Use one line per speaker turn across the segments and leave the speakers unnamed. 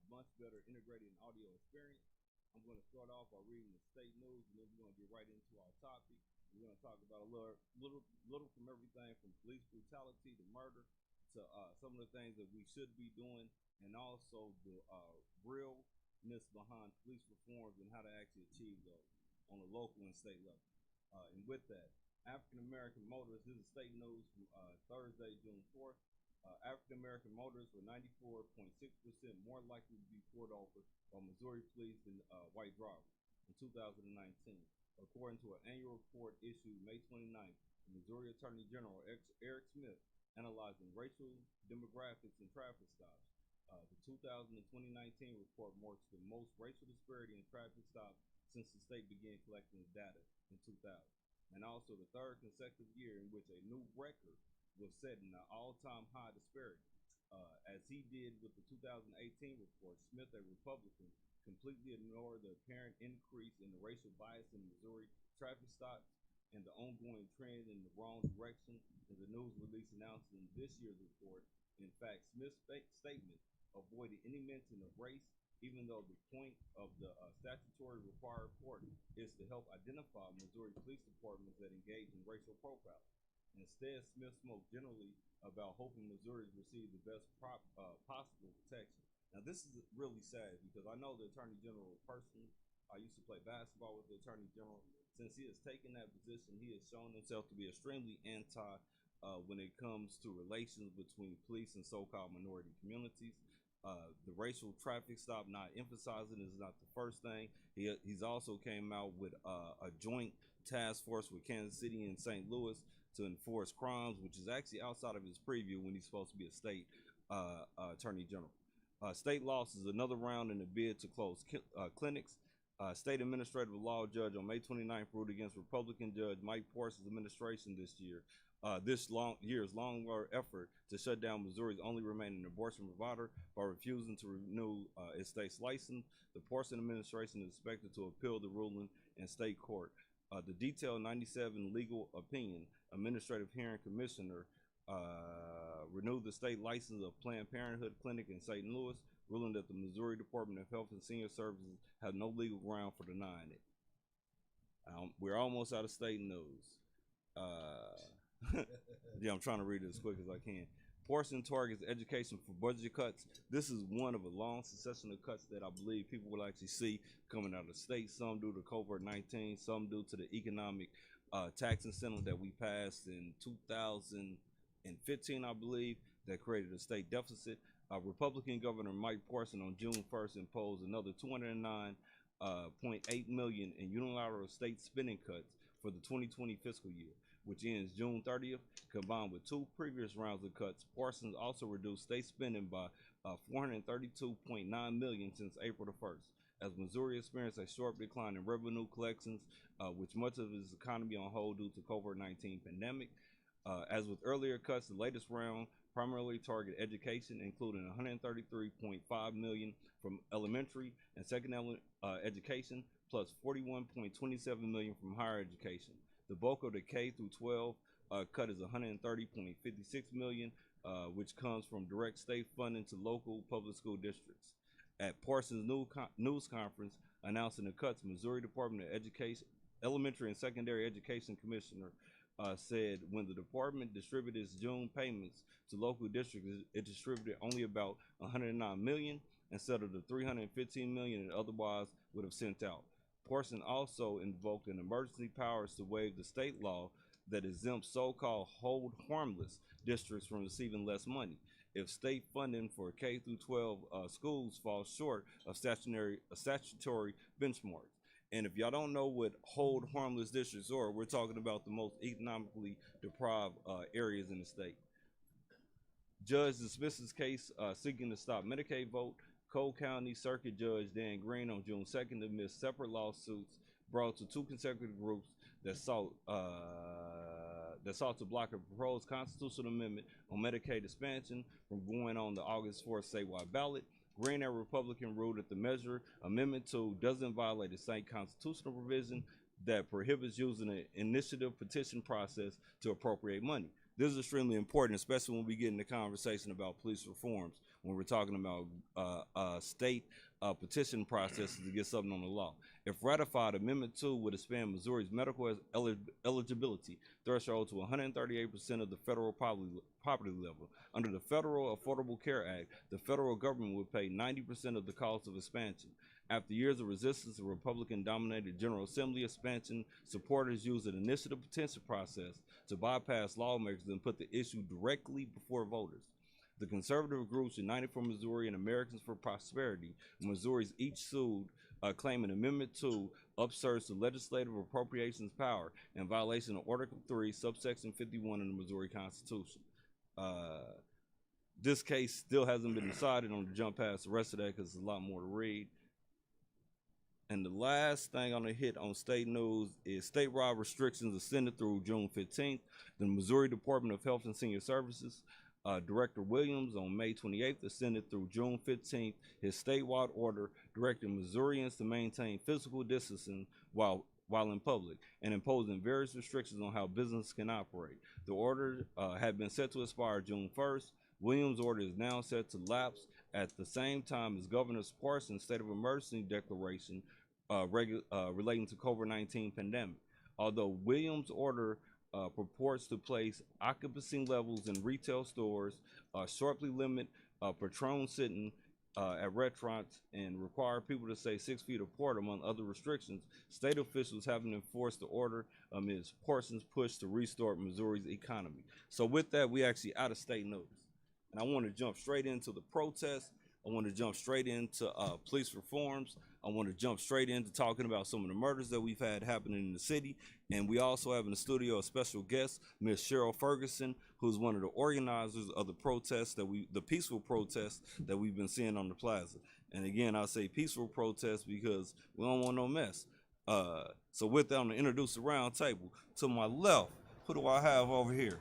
much better integrated audio experience. I'm going to start off by reading the state news, and then we're going to get right into our topic. We're going to talk about a little from everything from police brutality to murder to some of the things that we should be doing, and also the realness behind police reforms and how to actually achieve those on the local and state level. And with that, African American motorists, this is state news from Thursday, June 4th. African American motorists were 94.6% more likely to be pulled over by Missouri police than white drivers in 2019, according to an annual report issued May 29th. The Missouri Attorney General Eric Smith analyzing racial demographics and traffic stops. The 2019 report marks the most racial disparity in traffic stops since the state began collecting data in 2000, and also the third consecutive year in which a new record was set in an all-time high disparity. As he did with the 2018 report, Smith, a Republican, completely ignored the apparent increase in the racial bias in Missouri traffic stops and the ongoing trend in the wrong direction in the news release announced in this year's report. In fact, Smith's statement avoided any mention of race, even though the point of the statutory required report is to help identify Missouri police departments that engage in racial profiling. Instead, Smith spoke generally about hoping Missouri receive the best possible protection. Now, this is really sad because I know the Attorney General personally. I used to play basketball with the Attorney General. Since he has taken that position, he has shown himself to be extremely anti when it comes to relations between police and so-called minority communities. The racial traffic stop not emphasizing is not the first thing. He's also came out with a joint task force with Kansas City and St. Louis to enforce crimes, which is actually outside of his preview when he's supposed to be a state attorney general. State loss is another round in the bid to close clinics. State administrative law judge on May 29th ruled against Republican Judge Mike Parsons' administration this year's long effort to shut down Missouri's only remaining abortion provider by refusing to renew its state's license. The Parsons administration is expected to appeal the ruling in state court. The detailed 97 legal opinion administrative hearing commissioner renewed the state license of Planned Parenthood Clinic in St. Louis, ruling that the Missouri Department of Health and Senior Services had no legal ground for denying it. We're almost out of state news. Yeah, I'm trying to read it as quick as I can. Parsons targets education for budget cuts. This is one of a long succession of cuts that I believe people will actually see coming out of the state, some due to COVID-19, some due to the economic tax incentive that we passed in 2015, I believe, that created a state deficit. Republican Governor Mike Parsons on June 1st imposed another $209.8 million in unilateral state spending cuts for the 2020 fiscal year, which ends June 30th. Combined with two previous rounds of cuts, Parsons also reduced state spending by $432.9 million since April the 1st, as Missouri experienced a sharp decline in revenue collections, with much of its economy on hold due to COVID-19 pandemic. As with earlier cuts, the latest round primarily target education, including $133.5 million from elementary and secondary education, plus $41.27 million from higher education. The bulk of the K through 12 cut is $130.56 million, which comes from direct state funding to local public school districts. At Parsons' news conference announcing the cuts, Missouri Department of Education, Elementary and Secondary Education Commissioner said when the department distributed its June payments to local districts, it distributed only about $109 million instead of the $315 million it otherwise would have sent out. Parsons also invoked an emergency powers to waive the state law that exempts so-called hold harmless districts from receiving less money if state funding for K through 12 schools falls short of statutory benchmarks. And if y'all don't know what hold harmless districts are, we're talking about the most economically deprived areas in the state. Judge dismisses case seeking to stop Medicaid vote. Cole County Circuit Judge Dan Green on June 2nd dismissed separate lawsuits brought to two consecutive groups that sought to block a proposed constitutional amendment on Medicaid expansion from going on the August 4th statewide ballot. Green, a Republican, ruled that the measure, Amendment 2, doesn't violate the state constitutional provision that prohibits using an initiative petition process to appropriate money. This is extremely important, especially when we get into conversation about police reforms. when we're talking about state petition processes to get something on the law. If ratified, Amendment 2 would expand Missouri's medical eligibility threshold to 138% of the federal poverty level. Under the Federal Affordable Care Act, the federal government would pay 90% of the cost of expansion. After years of resistance to Republican-dominated General Assembly expansion, supporters used an initiative petition process to bypass lawmakers and put the issue directly before voters. The conservative groups United for Missouri and Americans for Prosperity, Missouri's each sued, claiming Amendment 2 upserts the legislative appropriations power in violation of Article 3, subsection 51 in the Missouri Constitution. This case still hasn't been decided. On the jump past the rest of that because there's a lot more to read. And the last thing I'm gonna hit on state news is statewide restrictions extended through June 15th. The Missouri Department of Health and Senior Services, Director Williams on May 28th extended through June 15th his statewide order directing Missourians to maintain physical distancing while in public and imposing various restrictions on how business can operate. The order had been set to expire June 1st. Williams' order is now set to lapse at the same time as Governor Parsons' state of emergency declaration relating to COVID-19 pandemic. Although Williams' order purports to place occupancy levels in retail stores, sharply limit patron sitting at restaurants, and require people to stay 6 feet apart, among other restrictions, state officials haven't enforced the order amidst Parsons' push to restart Missouri's economy. So with that, we actually out of state news. And I want to jump straight into the protests. I want to jump straight into police reforms. I want to jump straight into talking about some of the murders that we've had happening in the city. And we also have in the studio a special guest, Ms. Cheryl Ferguson, who's one of the organizers of the protests the peaceful protests that we've been seeing on the plaza. And again, I say peaceful protests because we don't want no mess. So with that, I'm gonna introduce the round table. To my left, who do I have over here?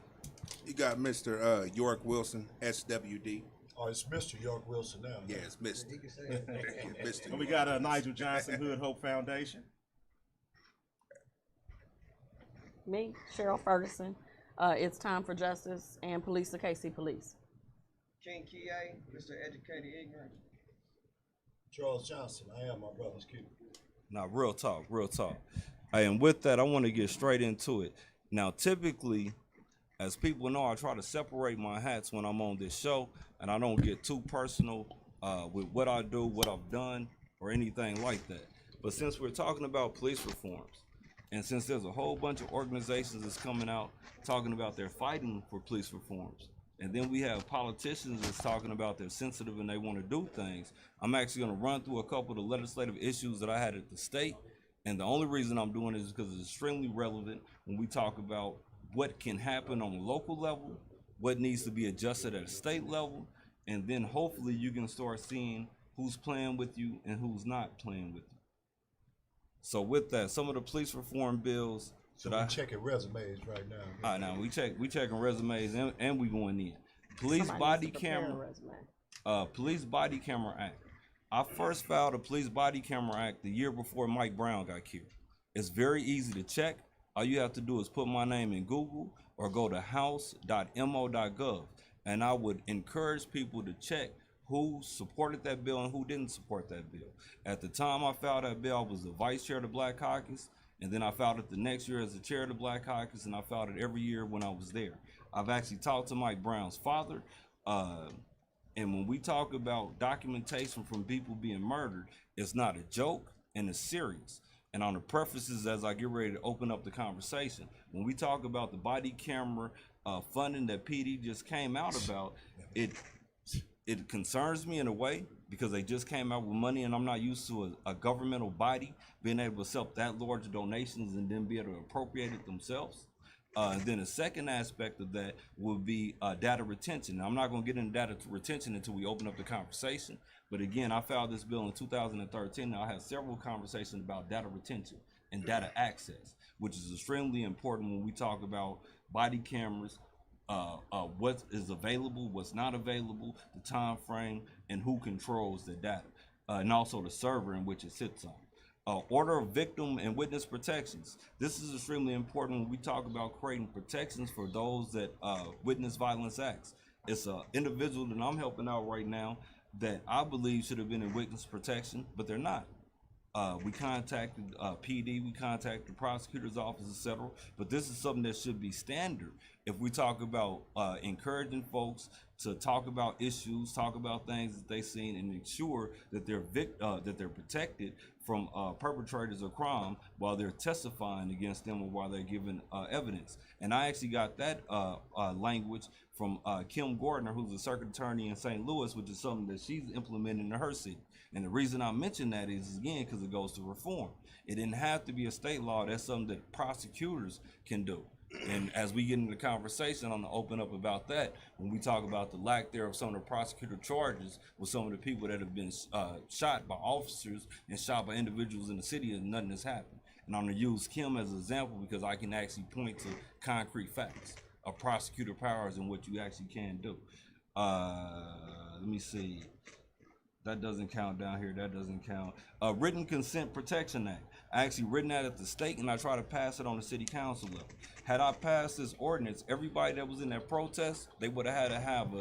You got Mr. York Wilson, SWD.
Oh, it's Mr. York Wilson now.
Yeah, it's Mr. Mr.
And we got Nigel Johnson, Hood Hope Foundation.
Me, Cheryl Ferguson. It's Time for Justice and Police the KC Police.
King KUAW, Mr. Educated Ignorant.
Charles Johnson, I am my brother's keeper.
Now, real talk, real talk. And with that, I want to get straight into it. Now, typically, as people know, I try to separate my hats when I'm on this show, and I don't get too personal with what I do, what I've done, or anything like that. But since we're talking about police reforms, and since there's a whole bunch of organizations that's coming out talking about they're fighting for police reforms, and then we have politicians that's talking about they're sensitive and they want to do things, I'm actually going to run through a couple of the legislative issues that I had at the state. And the only reason I'm doing it is because it's extremely relevant when we talk about what can happen on a local level, what needs to be adjusted at a state level, and then hopefully you can start seeing who's playing with you and who's not playing with you. So with that, some of the police reform bills.
So we're checking resumes right now.
All right, now we checking resumes and we going in. Police body camera act. I first filed a police body camera act the year before Mike Brown got killed. It's very easy to check. All you have to do is put my name in Google or go to house.mo.gov. And I would encourage people to check who supported that bill and who didn't support that bill. At the time I filed that bill, I was the vice chair of the Black Caucus, and then I filed it the next year as the chair of the Black Caucus, and I filed it every year when I was there. I've actually talked to Mike Brown's father, and when we talk about documentation from people being murdered, it's not a joke and it's serious. And on the prefaces, as I get ready to open up the conversation, when we talk about the body camera funding that PD just came out about, it concerns me in a way because they just came out with money, and I'm not used to a governmental body being able to accept that large donations and then be able to appropriate it themselves. And then the second aspect of that would be data retention. Now, I'm not going to get into data retention until we open up the conversation. But again, I filed this bill in 2013. And I had several conversations about data retention and data access, which is extremely important when we talk about body cameras, what is available, what's not available, the time frame, and who controls the data, and also the server in which it sits on. Order of victim and witness protections. This is extremely important when we talk about creating protections for those that witness violence acts. it's a individual that I'm helping out right now that I believe should have been in witness protection, but they're not. We contacted PD, we contacted the prosecutor's office, etc. But this is something that should be standard. If we talk about encouraging folks to talk about issues, talk about things that they've seen, and ensure that they're protected from perpetrators of crime while they're testifying against them or while they're giving evidence. And I actually got that language from Kim Gardner, who's a circuit attorney in St. Louis, which is something that she's implementing in her city. And the reason I mention that is, again, because it goes to reform. It didn't have to be a state law. That's something that prosecutors can do. And as we get into the conversation, I'm gonna open up about that when we talk about the lack there of some of the prosecutor charges with some of the people that have been shot by officers and shot by individuals in the city, and nothing has happened. And I'm gonna use Kim as an example because I can actually point to concrete facts of prosecutor powers and what you actually can do. Let me see. That doesn't count down here. That doesn't count. Written Consent Protection Act. I actually written that at the state, and I try to pass it on the city council level. Had I passed this ordinance, everybody that was in that protest, they would have had to have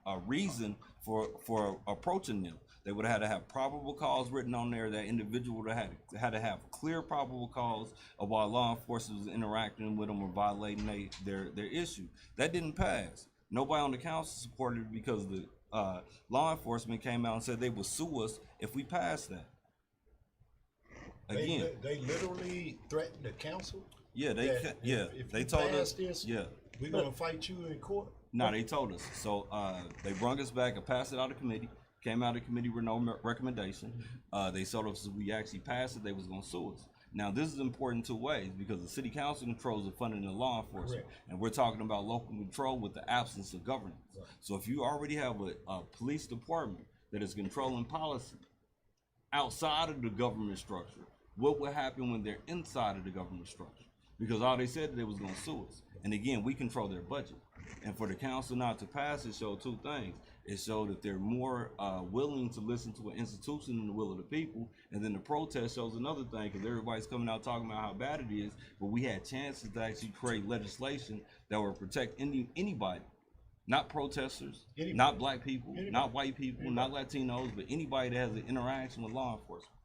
a reason for approaching them. They would have had to have probable cause written on there. That individual would have had to have clear probable cause of why law enforcement was interacting with them or violating their issue. That didn't pass. Nobody on the council supported it because the law enforcement came out and said they would sue us if we passed that. Again,
they literally threatened the council.
Yeah,
if
they
you
told
pass
us.
This,
yeah,
we're gonna fight you in court.
No, they told us. So they brung us back and passed it out of committee. Came out of committee with no recommendation. They told us if we actually passed it, they was gonna sue us. Now, this is important two ways because the city council controls the funding of law enforcement. Correct. And we're talking about local control with the absence of governance. Right. So if you already have a police department that is controlling policy outside of the government structure, what would happen when they're inside of the government structure? Because all they said they was gonna sue us. And again, we control their budget. And for the council not to pass it showed two things. It showed that they're more willing to listen to an institution than the will of the people. And then the protest shows another thing, because everybody's coming out talking about how bad it is, but we had chances to actually create legislation that would protect anybody, not protesters, anybody. Not black people, anybody. Not white people, anybody. Not Latinos, but anybody that has an interaction with law enforcement.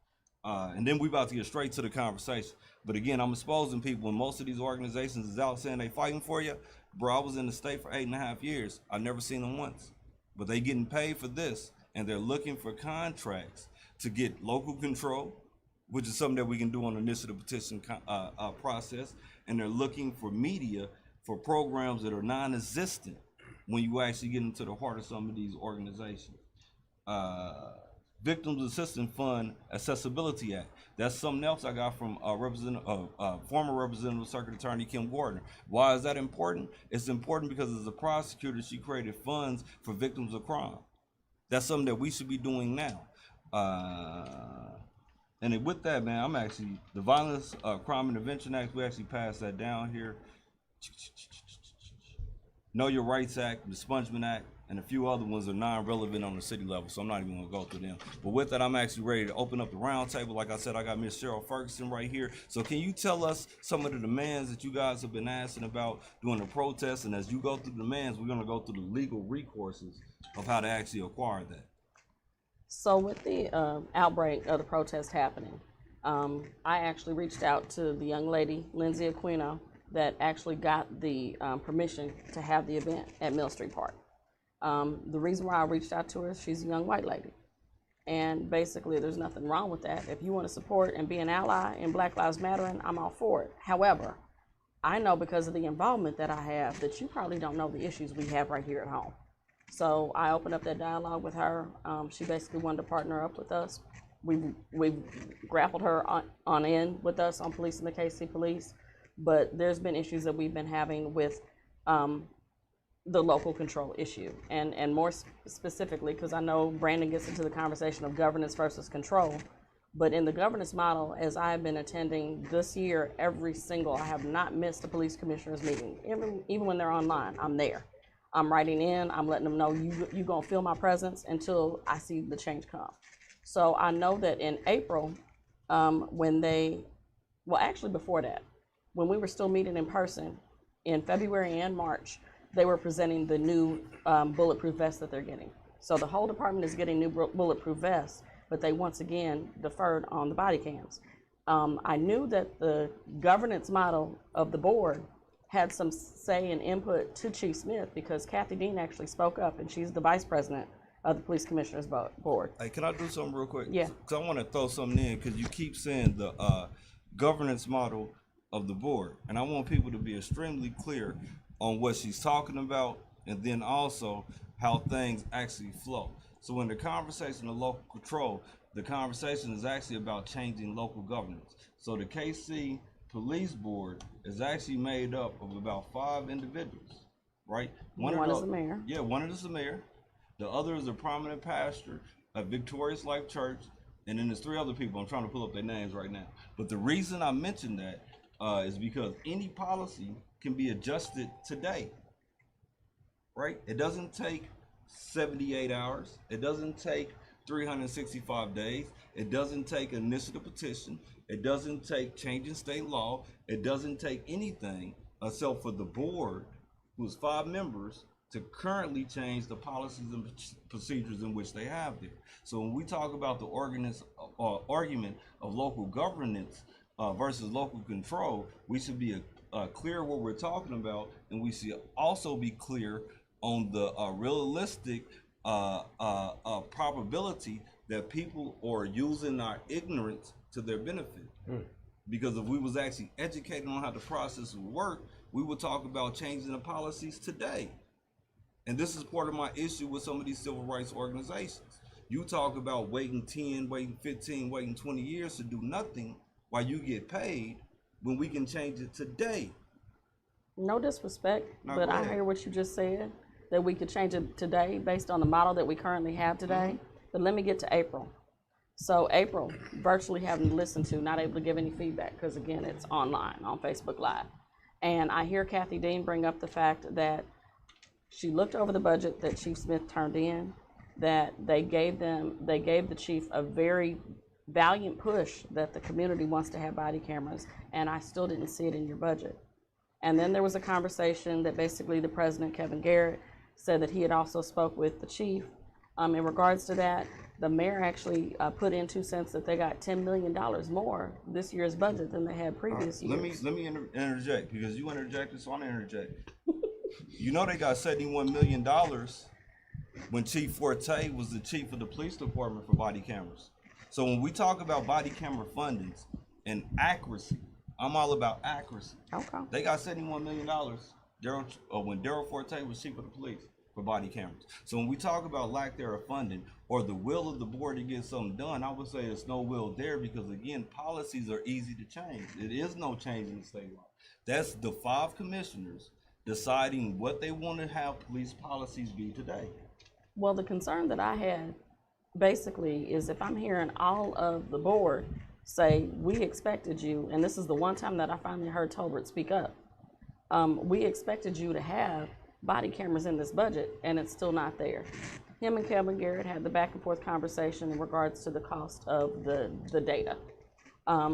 And then we about to get straight to the conversation. But again, I'm exposing people, and most of these organizations is out saying they fighting for you. Bro, I was in the state for 8.5 years. I've never seen them once. But they getting paid for this, and they're looking for contracts to get local control, which is something that we can do on the initiative petition process, and they're looking for media for programs that are non-existent when you actually get into the heart of some of these organizations. Victims Assistance Fund Accessibility Act. That's something else I got from former Representative Circuit Attorney Kim Gardner. Why is that important? It's important because as a prosecutor, she created funds for victims of crime. That's something that we should be doing now. And with that, man, I'm actually, the Violence Crime Intervention Act, we actually passed that down here. Know Your Rights Act, the Expungement Act, and a few other ones are non-relevant on the city level, so I'm not even gonna go through them. But with that, I'm actually ready to open up the round table. Like I said, I got Miss Cheryl Ferguson right here. So can you tell us some of the demands that you guys have been asking about during the protests? And as you go through the demands, we're gonna go through the legal recourses of how to actually acquire that.
So with the outbreak of the protest happening, I actually reached out to the young lady, Lindsay Aquino, that actually got the permission to have the event at Mill Street Park. The reason why I reached out to her is she's a young white lady. And basically there's nothing wrong with that. If you want to support and be an ally in Black Lives Matter, I'm all for it. However, I know because of the involvement that I have that you probably don't know the issues we have right here at home. So I opened up that dialogue with her. She basically wanted to partner up with us. We've grappled her on in with us on Police and the KC Police, but there's been issues that we've been having with the local control issue, and more specifically, because I know Brandon gets into the conversation of governance versus control, but in the governance model, as I've been attending this year, I have not missed a police commissioner's meeting, even when they're online, I'm there. I'm writing in, I'm letting them know you gonna feel my presence until I see the change come. So I know that in April, actually before that, when we were still meeting in person, in February and March, they were presenting the new bulletproof vests that they're getting. So the whole department is getting new bulletproof vests, but they once again deferred on the body cams. I knew that the governance model of the board had some say and input to Chief Smith because Kathy Dean actually spoke up, and she's the vice president of the police commissioners board.
Hey, can I do something real quick?
Yeah.
Because I want to throw something in because you keep saying the governance model of the board, and I want people to be extremely clear on what she's talking about, and then also how things actually flow. So in the conversation of local control, the conversation is actually about changing local governance. So the KC Police Board is actually made up of about 5 individuals, right?
One is the mayor.
Yeah, one is the mayor. The other is a prominent pastor at Victorious Life Church, and then there's 3 other people. I'm trying to pull up their names right now. But the reason I mentioned that is because any policy can be adjusted today, right? It doesn't take 78 hours. It doesn't take 365 days. It doesn't take initiative petition. It doesn't take changing state law. It doesn't take anything except for the board, who's 5 members, to currently change the policies and procedures in which they have there. So when we talk about the argument of local governance versus local control, we should be clear what we're talking about, and we should also be clear on the realistic probability that people are using our ignorance to their benefit. Because if we was actually educated on how the process would work, we would talk about changing the policies today. And this is part of my issue with some of these civil rights organizations. You talk about waiting 10, waiting 15, waiting 20 years to do nothing while you get paid when we can change it today.
No disrespect,
No,
but
go
I
ahead.
hear what you just said, that we could change it today based on the model that we currently have today. But let me get to April. So April, virtually having to listen to, not able to give any feedback because again, it's online on Facebook Live. And I hear Kathy Dean bring up the fact that she looked over the budget that Chief Smith turned in, that they gave the chief a very valiant push that the community wants to have body cameras, and I still didn't see it in your budget. And then there was a conversation that basically the president, Kevin Garrett, said that he had also spoke with the chief. In regards to that, the mayor actually put in 2 cents that they got $10 million more this year's budget than they had previous years.
Let me interject, because you interjected, so I'm gonna interject. You know they got $71 million when Chief Forte was the chief of the police department for body cameras. So when we talk about body camera fundings and accuracy, I'm all about accuracy.
Okay.
They got $71 million when Daryl Forte was chief of the police for body cameras. So when we talk about lack thereof funding or the will of the board to get something done, I would say there's no will there because, again, policies are easy to change. It is no change in the state law. That's the 5 commissioners deciding what they want to have police policies be today.
Well, the concern that I had basically is if I'm hearing all of the board say, we expected you, and this is the one time that I finally heard Tolbert speak up, we expected you to have body cameras in this budget, and it's still not there. Him and Kevin Garrett had the back and forth conversation in regards to the cost of the data.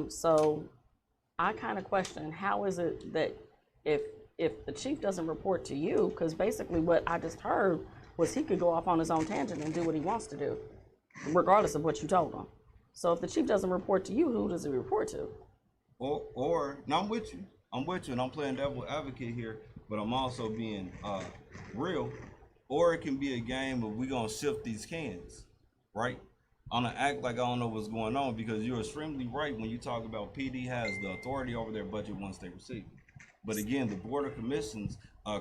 So I kind of question, how is it that if the chief doesn't report to you, because basically what I just heard was he could go off on his own tangent and do what he wants to do, regardless of what you told him. So if the chief doesn't report to you, who does he report to?
Or now I'm with you, and I'm playing devil advocate here, but I'm also being real. Or it can be a game of we gonna shift these cans, right? I'm gonna act like I don't know what's going on, because you're extremely right when you talk about PD has the authority over their budget once they receive it. But again, the Board of Commissions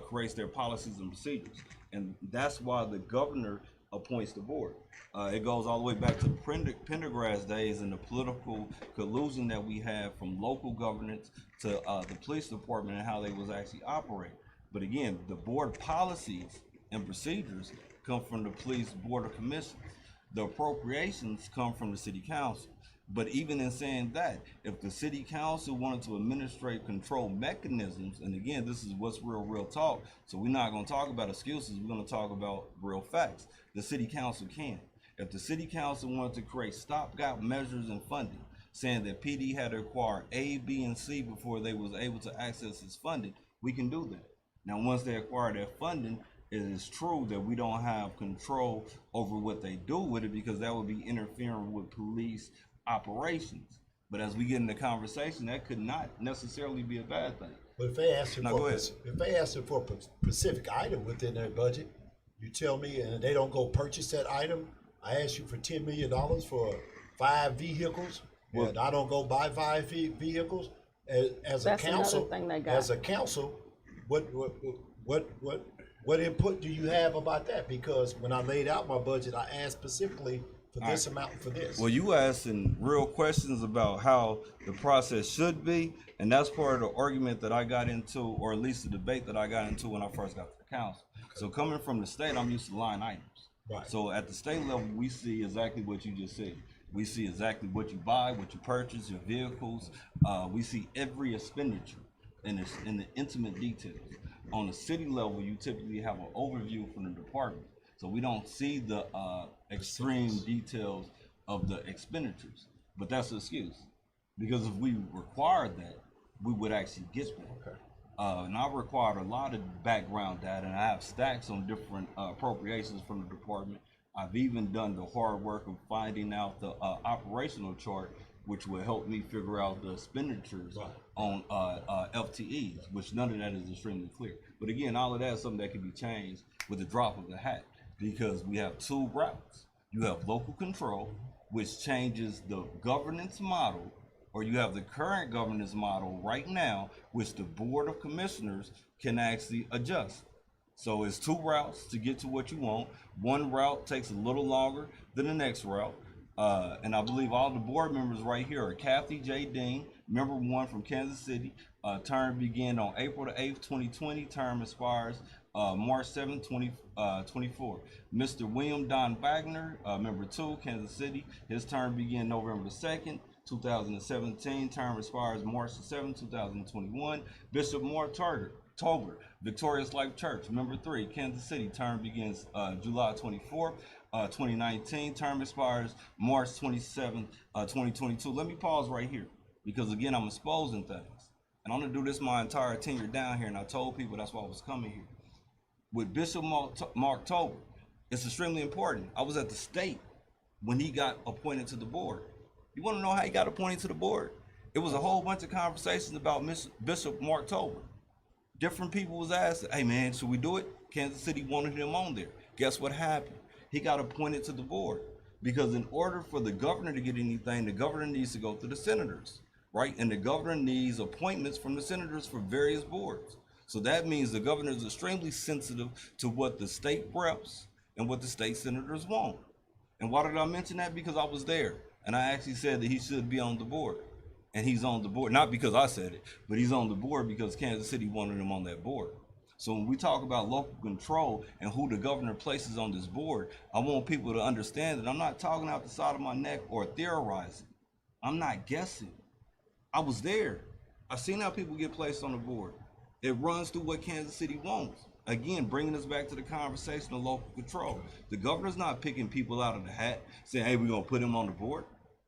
creates their policies and procedures, and that's why the governor appoints the board. It goes all the way back to Pendergrass days and the political collusion that we have from local governance to the police department and how they was actually operating. But again, the board policies and procedures come from the police board of commissions. The appropriations come from the city council. But even in saying that, if the city council wanted to administrate control mechanisms, and again, this is what's real talk, so we're not gonna talk about excuses, we're gonna talk about real facts. The city council can. If the city council wanted to create stopgap measures and funding, saying that PD had to acquire A, B, and C before they was able to access its funding, we can do that. Now, once they acquire that funding, it is true that we don't have control over what they do with it, because that would be interfering with police operations. But as we get into conversation, that could not necessarily be a bad thing.
But if they ask you
Now,
for
go ahead.
if they ask you for a specific item within their budget, you tell me, and they don't go purchase that item. I ask you for $10 million for 5 vehicles, and I don't go buy 5 vehicles. As a
That's another
council,
thing they got.
as a council, what input do you have about that? Because when I laid out my budget, I asked specifically for this amount for this.
Well, you asking real questions about how the process should be, and that's part of the argument that I got into, or at least the debate that I got into when I first got to the council. So coming from the state, I'm used to line items.
Right.
So at the state level, we see exactly what you just said. We see exactly what you buy, what you purchase, your vehicles. We see every expenditure in the intimate details. On the city level, you typically have an overview from the department. So we don't see the extreme details of the expenditures, but that's an excuse, because if we required that, we would actually get that.
Okay.
And I required a lot of background data, and I have stacks on different appropriations from the department. I've even done the hard work of finding out the operational chart, which will help me figure out the expenditures on FTEs, which none of that is extremely clear. But again, all of that is something that can be changed with the drop of the hat, because we have 2 routes. You have local control, which changes the governance model, or you have the current governance model right now, which the Board of Commissioners can actually adjust. So it's 2 routes to get to what you want. One route takes a little longer than the next route. And I believe all the board members right here are Kathy J. Dean, member 1 from Kansas City. Term began on April the 8th, 2020. Term expires March 7th, 2024. Mr. William Don Wagner, member 2, Kansas City. His term began November 2nd, 2017. Term expires March 7th, 2021. Bishop Moore Tober, Victorious Life Church, member 3, Kansas City. Term begins July 24th, 2019. Term expires March 27th, 2022. Let me pause right here, because again, I'm exposing things. And I'm gonna do this my entire tenure down here, and I told people that's why I was coming here. With Bishop Mark Tober, it's extremely important. I was at the state when he got appointed to the board. You wanna know how he got appointed to the board? It was a whole bunch of conversations about Bishop Mark Tober. Different people was asked, hey man, should we do it? Kansas City wanted him on there. Guess what happened? He got appointed to the board, because in order for the governor to get anything, the governor needs to go through the senators, right? And the governor needs appointments from the senators for various boards. So that means the governor is extremely sensitive to what the state reps and what the state senators want. And why did I mention that? Because I was there, and I actually said that he should be on the board. And he's on the board, not because I said it, but he's on the board because Kansas City wanted him on that board. So when we talk about local control and who the governor places on this board, I want people to understand that I'm not talking out the side of my neck or theorizing. I'm not guessing. I was there. I've seen how people get placed on the board. It runs through what Kansas City wants. Again, bringing us back to the conversation of local control. The governor's not picking people out of the hat, saying, hey, we're going to put him on the board.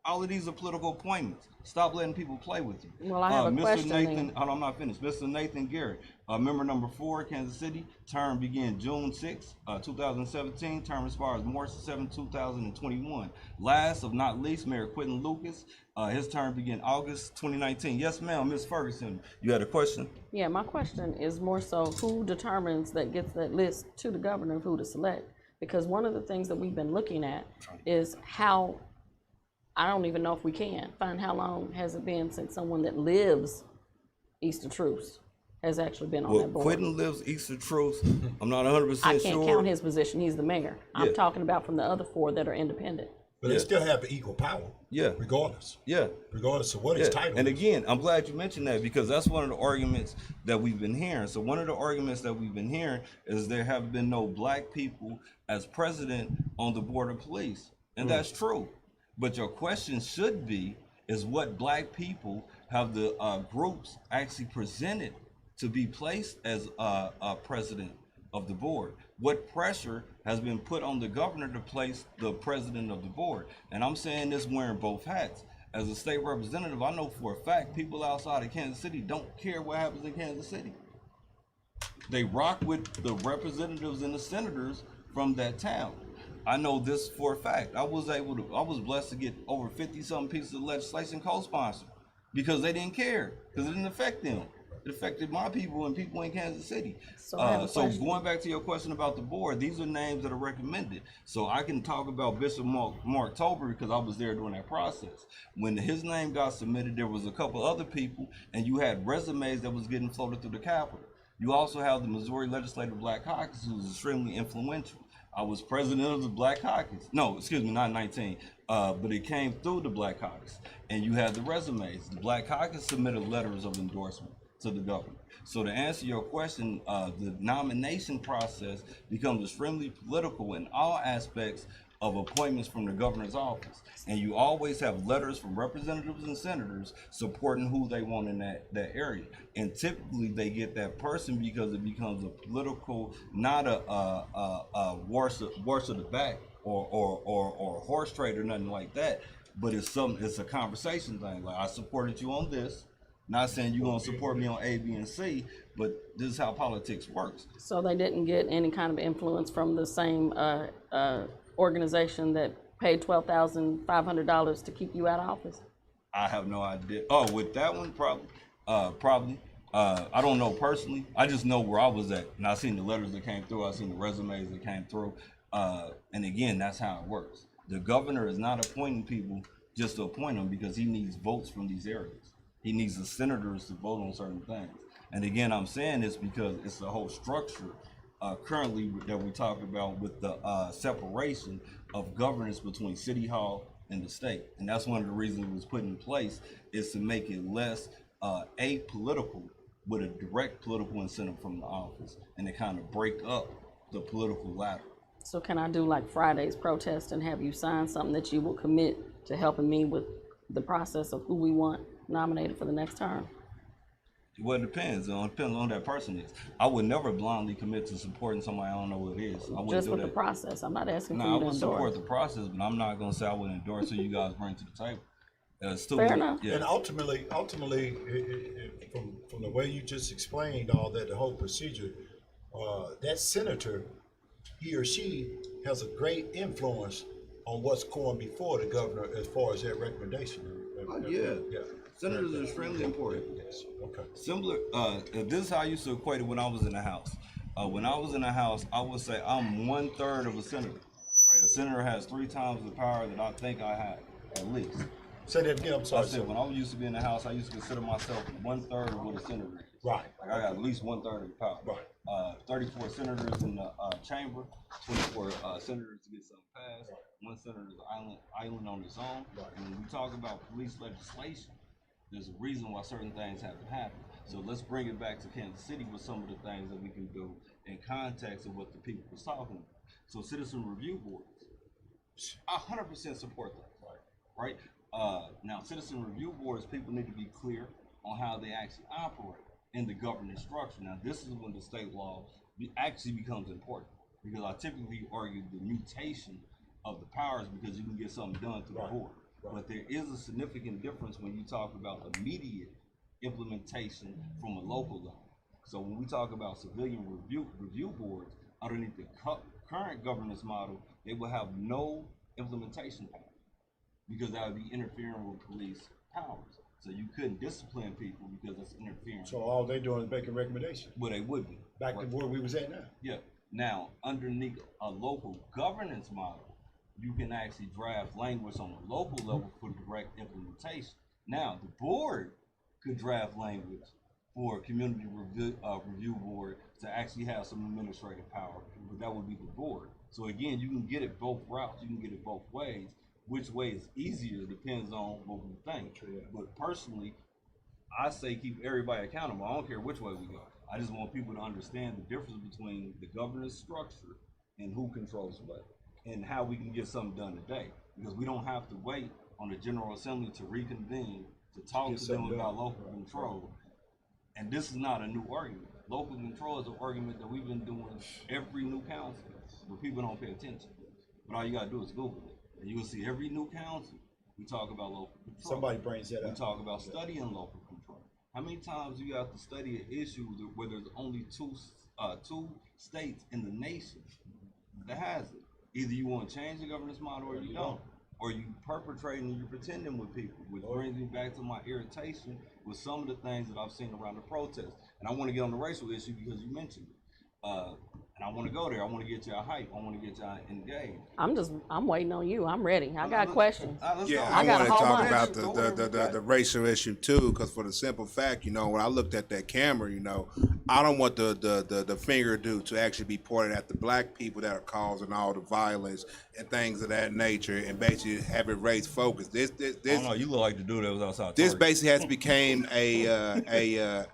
All of these are political appointments. Stop letting people play with you.
Well, I have a
Mr.
question.
Nathan, hold on, I'm not finished. Mr. Nathan Garrett, member number 4, Kansas City. Term began June 6, 2017. Term expires March 7, 2021. Last of not least, Mayor Quentin Lucas. His term began August 2019. Yes, ma'am, Ms. Ferguson, you had a question?
Yeah, my question is more so who determines that gets that list to the governor of who to select? Because one of the things that we've been looking at is how, I don't even know if we can find how long has it been since someone that lives east of Truce has actually been on that board.
Quentin lives east of Truce. I'm not 100% sure.
I can't count his position. He's the mayor. I'm talking about from the other 4 that are independent.
But they still have the equal power.
Yeah.
Regardless.
Yeah.
Regardless of what his title
And
is.
again, I'm glad you mentioned that, because that's one of the arguments that we've been hearing. So one of the arguments that we've been hearing is there have been no black people as president on the board of police. And that's true. But your question should be, is what black people have the groups actually presented to be placed as president of the board? What pressure has been put on the governor to place the president of the board? And I'm saying this wearing both hats. As a state representative, I know for a fact people outside of Kansas City don't care what happens in Kansas City. They rock with the representatives and the senators from that town. I know this for a fact. I was blessed to get over 50-something pieces of legislation co-sponsored because they didn't care, because it didn't affect them. It affected my people and people in Kansas City.
So I have a
So
question.
going back to your question about the board, these are names that are recommended. So I can talk about Bishop Mark Tober because I was there during that process. When his name got submitted, there was a couple other people, and you had resumes that was getting floated through the Capitol. You also have the Missouri Legislative Black Caucus, who's extremely influential. I was president of the Black Caucus. No, excuse me, not 19, but it came through the Black Caucus. And you had the resumes. The Black Caucus submitted letters of endorsement to the governor. So to answer your question, the nomination process becomes extremely political in all aspects of appointments from the governor's office. And you always have letters from representatives and senators supporting who they want in that area. And typically they get that person because it becomes a political, not a horse of the back or horse trade or nothing like that, but it's a conversation thing. Like, I supported you on this. Not saying you're gonna support me on A, B, and C, but this is how politics works.
So they didn't get any kind of influence from the same organization that paid $12,500 to keep you out of office?
I have no idea. Oh, with that one, probably. I don't know personally. I just know where I was at, and I seen the letters that came through. I seen the resumes that came through. And again, that's how it works. The governor is not appointing people just to appoint them because he needs votes from these areas. He needs the senators to vote on certain things. And again, I'm saying this because it's the whole structure currently that we talk about with the separation of governance between City Hall and the state. And that's one of the reasons it was put in place, is to make it less apolitical with a direct political incentive from the office, and to kind of break up the political ladder.
So can I do like Friday's protest and have you sign something that you will commit to helping me with the process of who we want nominated for the next term?
Well, it depends. It depends on who that person is. I would never blindly commit to supporting somebody I don't know who it is. I wouldn't
Just
do
with
that.
the process. I'm not asking for
No, I
you to
would support
endorse.
the process, but I'm not going to say I would endorse who you guys bring to the table.
Fair enough.
Yeah.
And ultimately, from the way you just explained all that, the whole procedure, that senator, he or she has a great influence on what's going before the governor as far as their recommendation.
Oh, yeah. Senators are extremely important.
Yes. Okay.
Similar, this is how I used to equate it when I was in the House. When I was in the House, I would say I'm 1/3 of a senator. Right? A senator has 3 times the power that I think I have, at least.
Say that again. I'm
I
sorry.
said when I used to be in the House, I used to consider myself 1/3 of what a senator is.
Right.
Like, I got at least 1/3 of the power.
Right.
34 senators in the chamber, 24 senators to get something passed. One senator is island on his own.
Right.
And when we talk about police legislation, there's a reason why certain things haven't happened. So let's bring it back to Kansas City with some of the things that we can do in context of what the people was talking about. So citizen review boards, I 100% support that. Right? Now, citizen review boards, people need to be clear on how they actually operate in the governance structure. Now, this is when the state law actually becomes important, because I typically argue the mutation of the powers because you can get something done through the board. But there is a significant difference when you talk about immediate implementation from a local level. So when we talk about civilian review boards, underneath the current governance model, they will have no implementation power, because that would be interfering with police powers. So you couldn't discipline people because that's interfering.
So all they doing is making recommendations.
Well, they would be.
Back to where we was at now.
Yeah. Now, underneath a local governance model, you can actually draft language on the local level for direct implementation. Now, the board could draft language for a community review board to actually have some administrative power, but that would be the board. So again, you can get it both routes. You can get it both ways. Which way is easier depends on what we think. But personally, I say keep everybody accountable. I don't care which way we go. I just want people to understand the difference between the governance structure and who controls what, and how we can get something done today. Because we don't have to wait on the General Assembly to reconvene to talk to them about local control. And this is not a new argument. Local control is an argument that we've been doing every new council, but people don't pay attention. But all you gotta do is Google it, and you will see every new council, we talk about local control.
Somebody brings that up.
We talk about studying local control. How many times do you have to study an issue where there's only two two states in the nation that has it. Either you want to change the governance model or you don't. Or you perpetrating and you pretending with people, which brings me back to my irritation with some of the things that I've seen around the protests. And I want to get on the racial issue because you mentioned it. And I want to go there. I want to get y'all hype. I want to get y'all engaged.
I'm waiting on you. I'm ready. I got questions.
Yeah,
I
I
got
want
a
to
whole
talk
bunch.
about the racial issue too, because for the simple fact, when I looked at that camera, I don't want the finger to actually be pointed at the black people that are causing all the violence and things of that nature, and basically have it race focus. This
I don't know. You look like the dude that was outside.
This basically has became a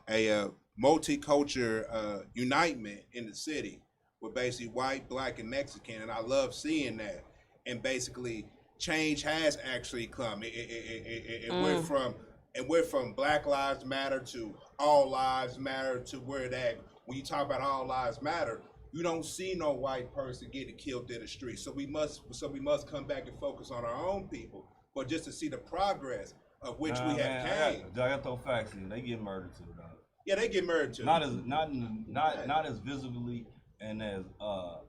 multicultural unitement in the city with basically white, black, and Mexican, and I love seeing that. And basically, change has actually come. It went from Black Lives Matter to All Lives Matter to where that when you talk about All Lives Matter, you don't see no white person getting killed in the street. So we must come back and focus on our own people, but just to see the progress of which we have came.
I got those facts in. They get murdered too, dog.
Yeah, they get murdered too.
Not as visibly and as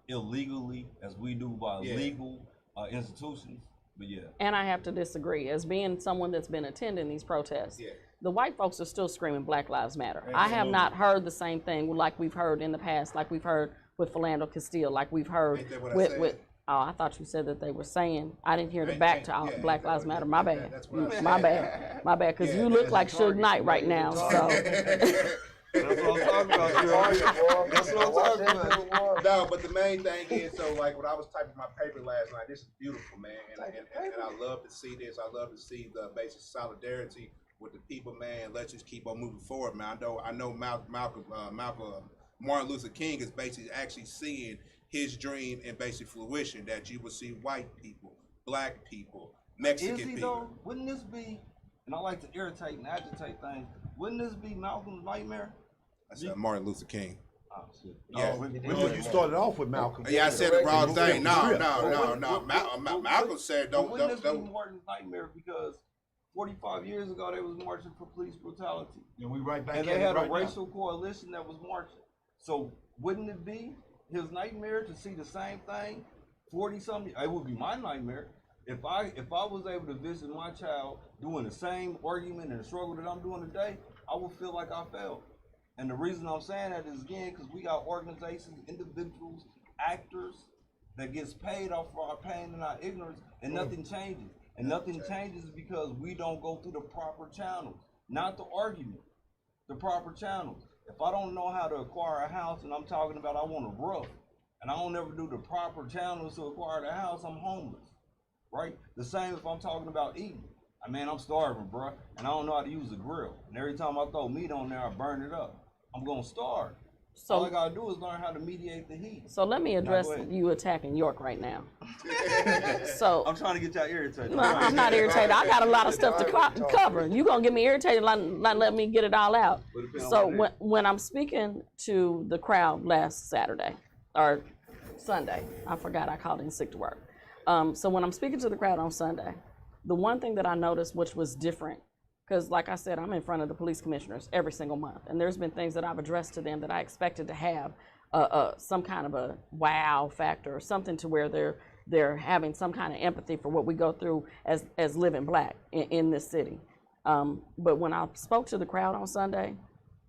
illegally as we do by legal institutions. But yeah.
And I have to disagree. As being someone that's been attending these protests, the white folks are still screaming Black Lives Matter. Absolutely. I have not heard the same thing like we've heard in the past, like we've heard with Philando Castile, like we've heard with oh, I thought you said that they were saying. I didn't hear the back to Black Lives Matter. My bad. My bad. Because you look like Suge Knight right now. So.
That's what I'm talking about. That's what I'm talking about.
No, but the main thing is, so like when I was typing my paper last night, this is beautiful, man, and I love to see this. I love to see the basic solidarity with the people, man. Let's just keep on moving forward, man. I know Martin Luther King is basically actually seeing his dream in basic fruition, that you will see white people, black people, Mexican people.
Though? Wouldn't this be, and I like to irritate and agitate things, wouldn't this be Malcolm's nightmare?
I said Martin Luther King.
Oh, shit.
Yeah.
Well, you started off with Malcolm.
Yeah, I said the wrong thing. No. Malcolm said don't.
Wouldn't this be Martin's nightmare because 45 years ago they was marching for police brutality.
And we right back.
And they had a racial coalition that was marching. So wouldn't it be his nightmare to see the same thing 40-something? It would be my nightmare if I was able to visit my child doing the same argument and the struggle that I'm doing today. I would feel like I failed. And the reason I'm saying that is, again, because we got organizations, individuals, actors that gets paid off for our pain and our ignorance, and nothing changes. And nothing changes because we don't go through the proper channels, not the argument, the proper channels. If I don't know how to acquire a house and I'm talking about I want a roof, and I don't ever do the proper channels to acquire the house, I'm homeless, right? The same if I'm talking about eating. I mean, I'm starving, bro, and I don't know how to use a grill. And every time I throw meat on there, I burn it up. I'm gonna starve. So all I gotta do is learn how to mediate the heat.
So let me address you attacking York right now. So
I'm trying to get y'all irritated.
No, I'm not irritated. I got a lot of stuff to cover. You gonna get me irritated, not let me get it all out. So when I'm speaking to the crowd last Saturday or Sunday, I forgot I called in sick to work. So when I'm speaking to the crowd on Sunday, the one thing that I noticed which was different, because like I said, I'm in front of the police commissioners every single month, and there's been things that I've addressed to them that I expected to have some kind of a wow factor or something to where they're having some kind of empathy for what we go through as living black in this city. But when I spoke to the crowd on Sunday,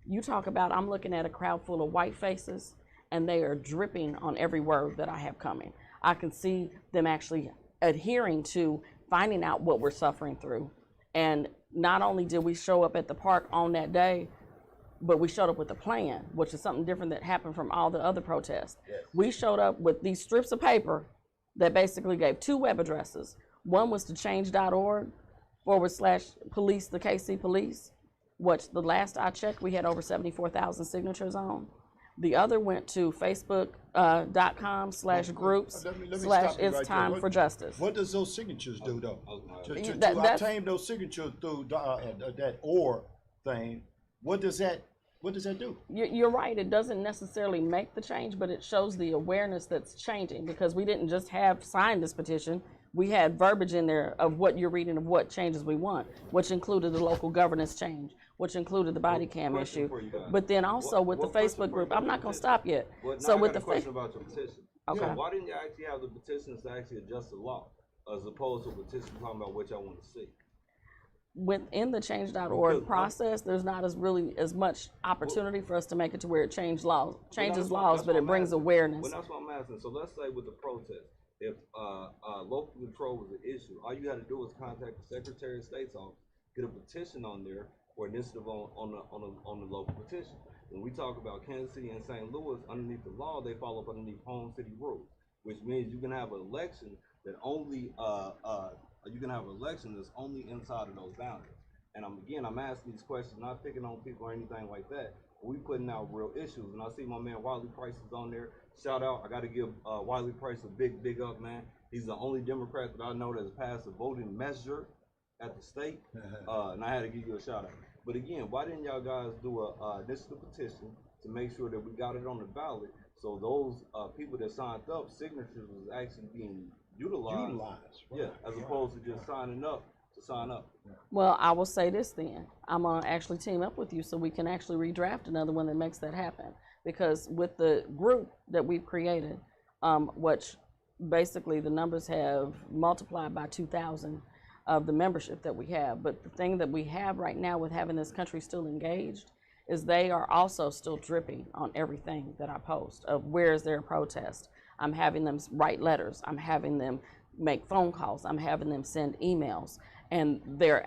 you talk about I'm looking at a crowd full of white faces, and they are dripping on every word that I have coming. I can see them actually adhering to finding out what we're suffering through. And not only did we show up at the park on that day, but we showed up with a plan, which is something different that happened from all the other protests. Yes. We showed up with these strips of paper that basically gave 2 web addresses. One was to change.org/police the KC police, which the last I checked, we had over 74,000 signatures on. The other went to facebook.com/groups/it's-time-for-justice.
What does those signatures do, though? To obtain those signatures through that OR thing, what does that do?
You're right. It doesn't necessarily make the change, but it shows the awareness that's changing, because we didn't just have signed this petition. We had verbiage in there of what you're reading of what changes we want, which included the local governance change, which included the body cam
Question
issue.
for you guys.
But then also with the
What question
Facebook
for
group,
you?
I'm not gonna stop yet.
Well,
So
now
with
I
the
got a question
Facebook,
about your petition.
Okay.
So why didn't you actually have the petitions to actually adjust the law, as opposed to a petition talking about what y'all want to see?
within the
Because
change.org process, there's not as much opportunity for us to make it to where it changes laws, but it brings awareness.
Well, that's what I'm asking. So let's say with the protest, if local control was an issue, all you had to do was contact the Secretary of State's office, get a petition on there, or initiative on the local petition. When we talk about Kansas City and St. Louis, underneath the law, they fall up underneath home city rules, which means you can have an election that only that's only inside of those boundaries. And I'm asking these questions, not picking on people or anything like that. We putting out real issues, and I see my man Wiley Price is on there. Shout out! I got to give Wiley Price a big up, man. He's the only Democrat that I know that has passed a voting measure at the state, and I had to give you a shout out. But again, why didn't y'all guys do a initiative petition to make sure that we got it on the ballot, so those people that signed up, signatures was actually being utilized. Yeah, as opposed to just signing up to sign up.
Well, I will say this then. I'm gonna actually team up with you so we can actually redraft another one that makes that happen. Because with the group that we've created, which basically the numbers have multiplied by 2,000 of the membership that we have. But the thing that we have right now with having this country still engaged is they are also still dripping on everything that I post of where is there a protest. I'm having them write letters. I'm having them make phone calls. I'm having them send emails. And they're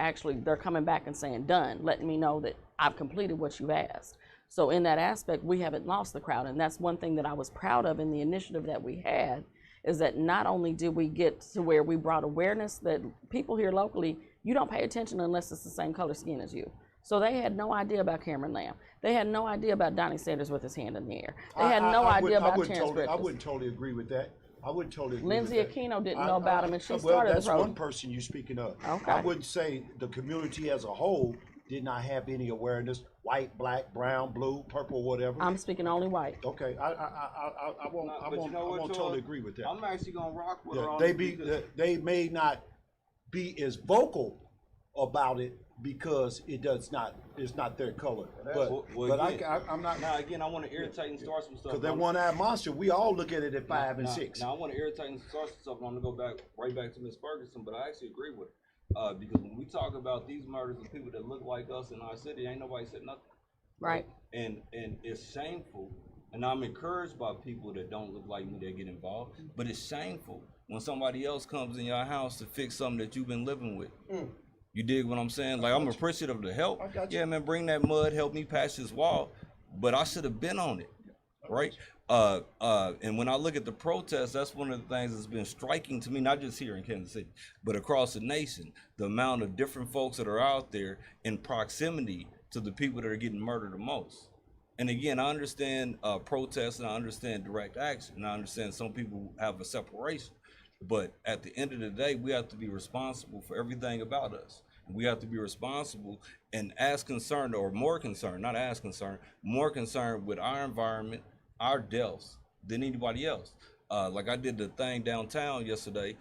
coming back and saying, done, letting me know that I've completed what you've asked. So in that aspect, we haven't lost the crowd. And that's one thing that I was proud of in the initiative that we had, is that not only did we get to where we brought awareness that people here locally, you don't pay attention unless it's the same color skin as you. So they had no idea about Cameron Lamb. They had no idea about Donnie Sanders with his hand in the air. They had no idea about Terrence Griffiths.
I wouldn't totally agree with that. I wouldn't totally agree
Lindsay
with that.
Aquino didn't know about him, and she
well,
started
that's
the program.
one person you're speaking of.
Okay.
I wouldn't say the community as a whole did not have any awareness. White, black, brown, blue, purple, whatever.
I'm speaking only white.
Okay, I won't totally agree with that.
I'm actually gonna rock with her on
They may not be as vocal about it because it's not their color. I'm not.
Now again, I want to irritate and start some stuff.
Because that one-eyed monster, we all look at it at 5 and 6.
Now I want to irritate and start some stuff. And I'm gonna go right back to Ms. Ferguson, but I actually agree with her because when we talk about these murders of people that look like us in our city, ain't nobody said nothing.
Right.
And it's shameful. And I'm encouraged by people that don't look like me that get involved. But it's shameful when somebody else comes in your house to fix something that you've been living with. You dig what I'm saying? Like, I'm appreciative of the help. Yeah, man, bring that mud, help me patch this wall. But I should have been on it, right? And when I look at the protests, that's one of the things that's been striking to me, not just here in Kansas City, but across the nation. The amount of different folks that are out there in proximity to the people that are getting murdered the most. And again, I understand protests, and I understand direct action, and I understand some people have a separation. But at the end of the day, we have to be responsible for everything about us. We have to be responsible and as concerned, or more concerned, not as concerned, more concerned with our environment, our deaths than anybody else. Like I did the thing downtown yesterday,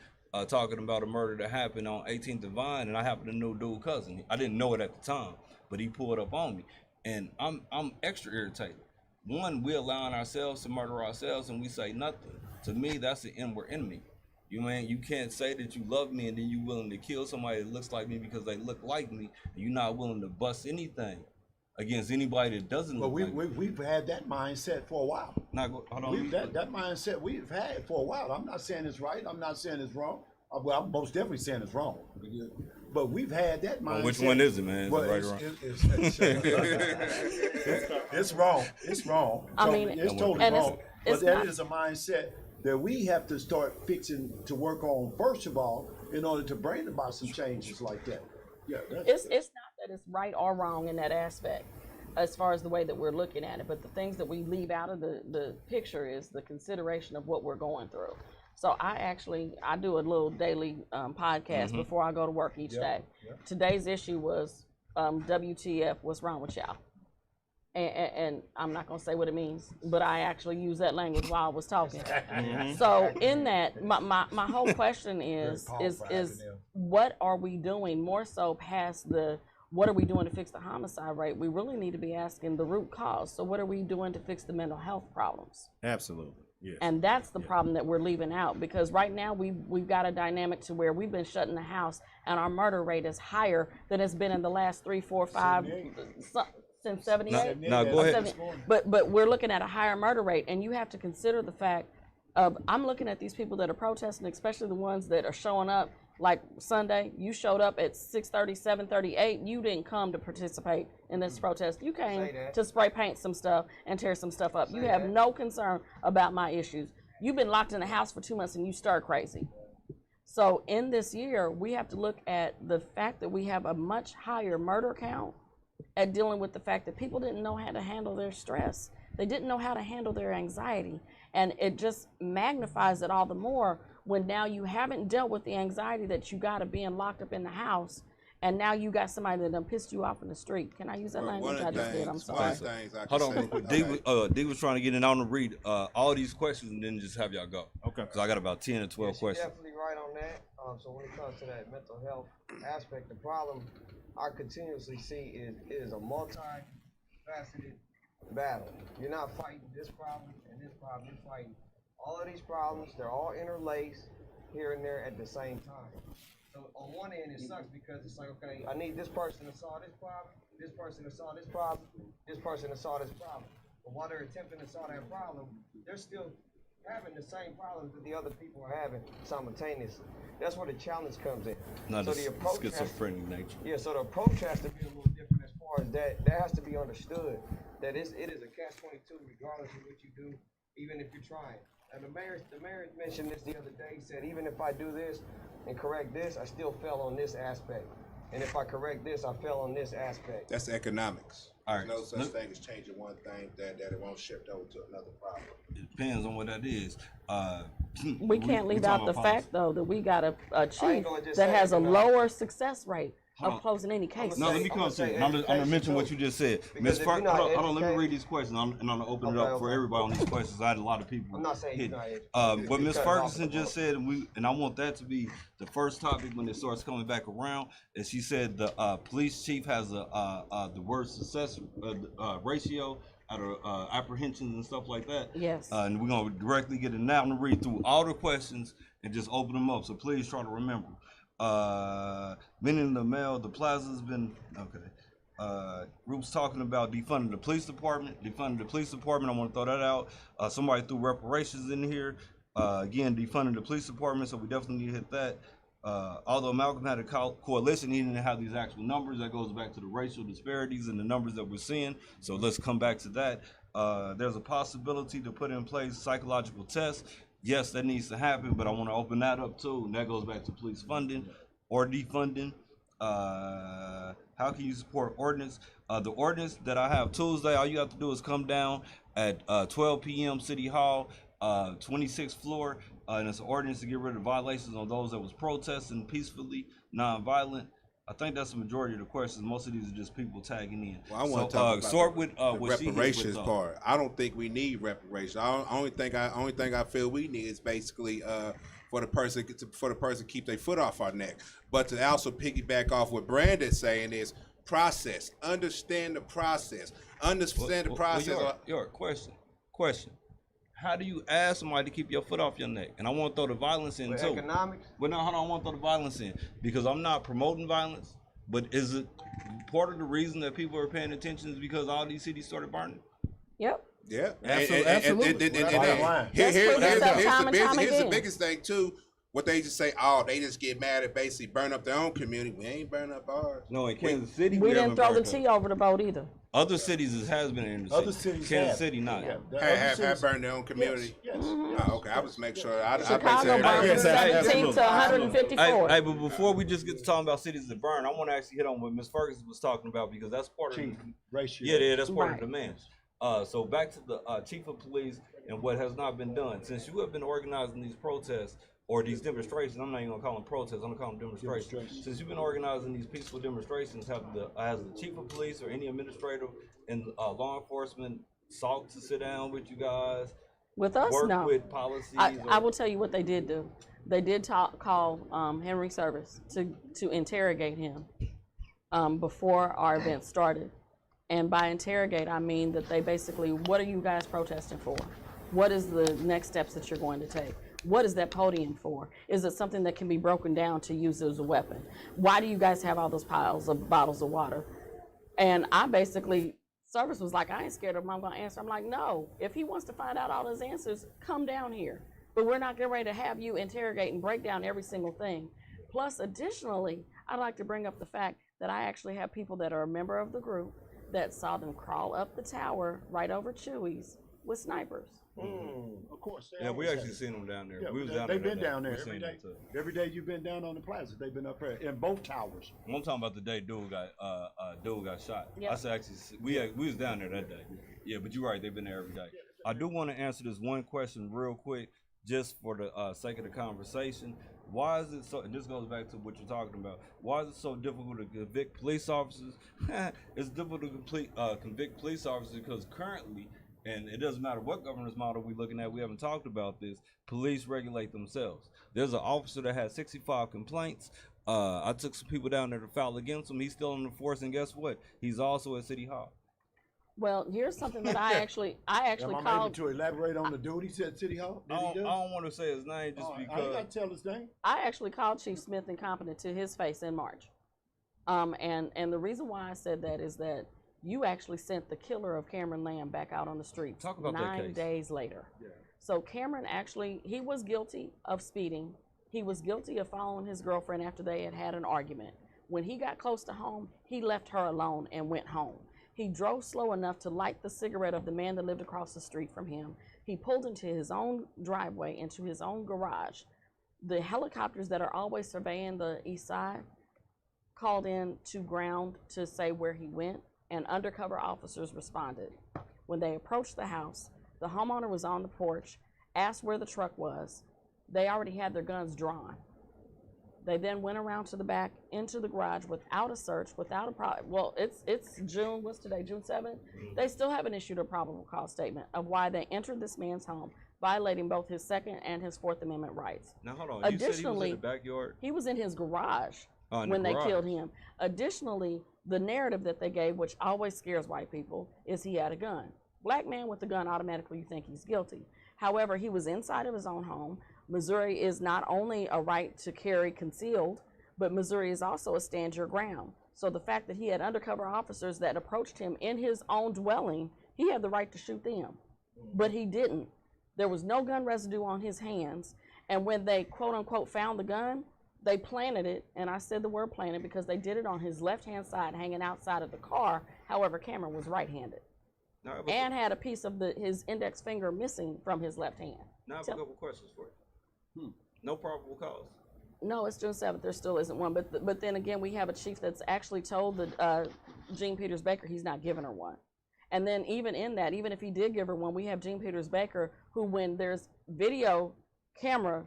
talking about a murder that happened on 18th and Vine, and I happen to know dude's cousin. I didn't know it at the time, but he pulled up on me, and I'm extra irritated. One, we're allowing ourselves to murder ourselves, and we say nothing. To me, that's the inward enemy. You can't say that you love me and then you're willing to kill somebody that looks like me because they look like me, and you're not willing to bust anything against anybody that doesn't look like me.
We've had that mindset for a while. That mindset we've had for a while. I'm not saying it's right. I'm not saying it's wrong. Well, I'm most definitely saying it's wrong. But we've had that mindset.
Well, which one is it, man?
Well,
right or wrong?
It's wrong. It's wrong.
I mean,
it's totally wrong.
It's
but that
not,
is a mindset that we have to start fixing to work on first of all in order to bring about some changes like that. Yeah,
it's not that it's right or wrong in that aspect as far as the way that we're looking at it, but the things that we leave out of the picture is the consideration of what we're going through. So I do a little daily podcast before I go to work each day. Today's issue was WTF, what's wrong with y'all? And I'm not gonna say what it means, but I actually used that language while I was talking. So in that, my whole question is what are we doing more so past the what are we doing to fix the homicide rate? We really need to be asking the root cause. So what are we doing to fix the mental health problems?
Absolutely. Yes.
And that's the problem that we're leaving out, because right now we've got a dynamic to where we've been shutting the house and our murder rate is higher than it's been in the last 3, 4, 5, since 78.
No, go ahead.
But we're looking at a higher murder rate, and you have to consider the fact of, I'm looking at these people that are protesting, especially the ones that are showing up. Like Sunday, you showed up at 6:30, 7:38. You didn't come to participate in this protest. You came to spray paint some stuff and tear some stuff up. You have no concern about my issues. You've been locked in the house for 2 months and you stir crazy. So in this year, we have to look at the fact that we have a much higher murder count at dealing with the fact that people didn't know how to handle their stress. They didn't know how to handle their anxiety. And it just magnifies it all the more when now you haven't dealt with the anxiety that you got of being locked up in the house, and now you got somebody that done pissed you off in the street. Can I use that language? I just did. I'm sorry.
Hold on. D was trying to get in on to read all these questions and then just have y'all go.
Okay.
Because I got about 10 or 12 questions.
Definitely right on that. So when it comes to that mental health aspect, the problem I continuously see is a multi-faceted battle. You're not fighting this problem and this problem. You're fighting all of these problems. They're all interlaced here and there at the same time. So on one end, it sucks because it's like, okay, I need this person to solve this problem, this person to solve this problem, this person to solve this problem. But while they're attempting to solve that problem, they're still having the same problems that the other people are having simultaneously. That's where the challenge comes in.
No,
so
the schizophrenic nature.
Yeah, so the approach has to be a little different as far as that. That has to be understood. That it is a catch-22 regardless of what you do, even if you're trying. And the mayor mentioned this the other day. He said, even if I do this and correct this, I still fell on this aspect. And if I correct this, I fell on this aspect.
That's economics.
All right.
There's no such thing as changing one thing that it won't shift over to another problem.
It depends on what that is.
We can't leave out the fact, though, that we got a chief
just
that
say
has a
economics.
lower success rate of closing any case.
No, let me come to it. I'm gonna mention what you just said. Ms. Hold on, let me read these questions. I'm gonna open it up for everybody on these questions. I had a lot of people.
I'm not saying
hit.
you're not educated.
What Ms.
Cut it off
Ferguson
the
just said, and I want that to be the first topic when it starts coming back around. And she said the police chief has the worst success ratio out of apprehensions and stuff like that.
Yes.
And we're gonna directly get it now. I'm gonna read through all the questions and just open them up. So please try to remember. Men in the mail, the plaza's been okay. Groups talking about defunding the police department. I want to throw that out. Somebody threw reparations in here. Again, defunding the police department, so we definitely need to hit that. Although Malcolm had a coalition, he didn't have these actual numbers. That goes back to the racial disparities and the numbers that we're seeing. So let's come back to that. There's a possibility to put in place psychological tests. Yes, that needs to happen, but I want to open that up too. And that goes back to police funding or defunding. How can you support ordinance? The ordinance that I have Tuesday, all you have to do is come down at 12 p.m. City Hall, 26th floor. And it's an ordinance to get rid of violations on those that was protesting peacefully, non-violent. I think that's the majority of the questions. Most of these are just people tagging in.
Well, I want to talk about the reparations
with,
part. I don't think we need reparations. Only thing I feel we need is basically for the person to keep their foot off our neck. But to also piggyback off what Brandon's saying is process. Understand the process. Understand the process.
Your question. How do you ask somebody to keep your foot off your neck? And I want to throw the violence in too.
Economics?
But no, hold on, I want to throw the violence in because I'm not promoting violence. But is it part of the reason that people are paying attention is because all these cities started burning?
Yep.
Yeah,
absolutely.
Here's the
Again.
biggest thing too. What they just say, oh, they just get mad and basically burn up their own community. We ain't burn up ours.
No, in Kansas City,
We didn't throw the
tea.
tea over the boat either.
Other cities it has been in the
Other
city.
cities
Kansas
have.
City not.
Have burned their own community.
Yes.
Oh, okay, I was making sure.
Chicago burned from 17 to 154.
Hey, but before we just get to talking about cities that burn, I want to actually hit on what Ms. Ferguson was talking about because that's part of
Ratio.
Yeah, that's part of
Right.
the demand. So back to the chief of police and what has not been done. Since you have been organizing these protests or these demonstrations, I'm not even gonna call them protests, I'm gonna call them demonstrations. Since you've been organizing these peaceful demonstrations, has the chief of police or any administrative and law enforcement sought to sit down with you guys?
With us,
work
no.
with policies?
I will tell you what they did do. They did call Henry Service to interrogate him. before our event started. And by interrogate, I mean that they basically, what are you guys protesting for? What is the next steps that you're going to take? What is that podium for? Is it something that can be broken down to use as a weapon? Why do you guys have all those piles of bottles of water? And I basically, service was like, I ain't scared of him, I'm gonna answer. I'm like, no, if he wants to find out all those answers, come down here. But we're not getting ready to have you interrogate and break down every single thing. Plus, additionally, I'd like to bring up the fact that I actually have people that are a member of the group that saw them crawl up the tower right over Chewy's with snipers.
Of course. They
Yeah, we
always
actually
have.
seen them down there.
Yeah,
We was
they-
down
they've
there.
been
that
down
day.
there
We
every
seen
day.
that too.
Every day you've been down on the plaza, they've been up there in both towers.
I'm talking about the day dude got shot.
Yeah.
I said actually we was down there that day. Yeah, but you're right. They've been there every day. I do want to answer this one question real quick, just for the sake of the conversation. Why is it so? And this goes back to what you're talking about. Why is it so difficult to convict police officers? It's difficult to convict police officers because currently, and it doesn't matter what governance model we're looking at, we haven't talked about this, police regulate themselves. There's an officer that had 65 complaints. I took some people down there to file against him. He's still in the force, and guess what? He's also at City Hall.
Well, here's something that I actually
Am I able
called.
to elaborate on the duties at City Hall?
I don't want to say his name just
I ain't
because.
got to tell his name.
I actually called Chief Smith incompetent to his face in March. And the reason why I said that is that you actually sent the killer of Cameron Lamb back out on the streets
Talk about that
9
case.
days later.
Yeah.
So Cameron actually, he was guilty of speeding. He was guilty of following his girlfriend after they had had an argument. When he got close to home, he left her alone and went home. He drove slow enough to light the cigarette of the man that lived across the street from him. He pulled into his own driveway, into his own garage. The helicopters that are always surveying the east side called in to ground to say where he went, and undercover officers responded. When they approached the house, the homeowner was on the porch, asked where the truck was. They already had their guns drawn. They then went around to the back into the garage without a search, without a problem. Well, it's June, what's today, June 7th? They still haven't issued a probable cause statement of why they entered this man's home, violating both his Second and his Fourth Amendment rights.
Now hold on. You said he was in
Additionally,
the backyard.
He was in his garage
In the
when they
garage.
killed him. Additionally, the narrative that they gave, which always scares white people, is he had a gun. Black man with a gun, automatically you think he's guilty. However, he was inside of his own home. Missouri is not only a right to carry concealed, but Missouri is also a stand your ground. So the fact that he had undercover officers that approached him in his own dwelling, he had the right to shoot them, but he didn't. There was no gun residue on his hands, and when they quote unquote found the gun, they planted it, and I said the word planted because they did it on his left-hand side hanging outside of the car. However, Cameron was right-handed
Now,
and had a piece of his index finger missing from his left hand.
now I have a couple questions for you. No probable cause.
No, it's June 7th. There still isn't one. But then again, we have a chief that's actually told the Gene Peters Baker he's not giving her one. And then even in that, even if he did give her one, we have Gene Peters Baker who, when there's video camera